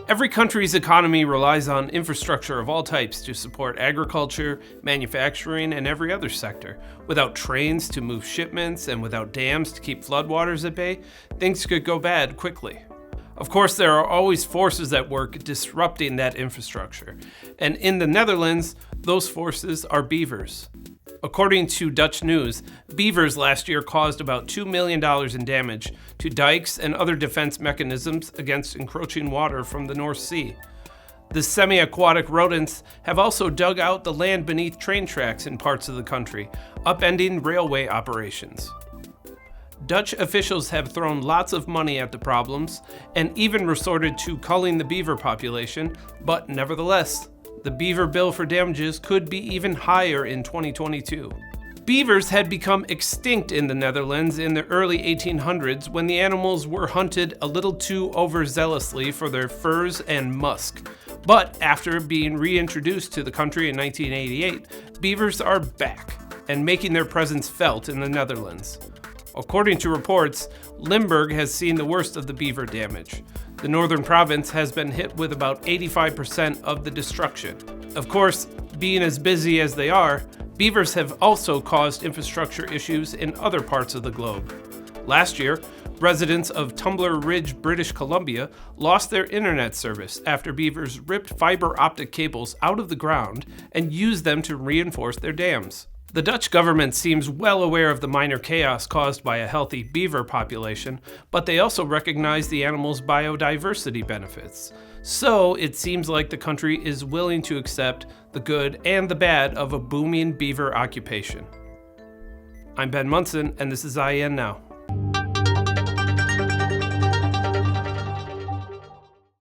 Every country's economy relies on infrastructure of all types to support agriculture, manufacturing, and every other sector. Without trains to move shipments and without dams to keep floodwaters at bay, things could go bad quickly. Of course, there are always forces at work disrupting that infrastructure, and in the Netherlands, those forces are beavers. According to Dutch news, beavers last year caused about $2 million in damage to dikes and other defense mechanisms against encroaching water from the North Sea. The semiaquatic rodents have also dug out the land beneath train tracks in parts of the country, upending railway operations. Dutch officials have thrown lots of money at the problems and even resorted to culling the beaver population, but nevertheless, the beaver bill for damages could be even higher in 2022. Beavers had become extinct in the Netherlands in the early 1800s when the animals were hunted a little too overzealously for their furs and musk. But after being reintroduced to the country in 1988, beavers are back and making their presence felt in the Netherlands. According to reports, Limburg has seen the worst of the beaver damage. The northern province has been hit with about 85% of the destruction. Of course, being as busy as they are, beavers have also caused infrastructure issues in other parts of the globe. Last year, residents of Tumbler Ridge, British Columbia, lost their internet service after beavers ripped fiber optic cables out of the ground and used them to reinforce their dams. The Dutch government seems well aware of the minor chaos caused by a healthy beaver population, but they also recognize the animal's biodiversity benefits. So it seems like the country is willing to accept the good and the bad of a booming beaver occupation. I'm Ben Munson, and this is IEN Now.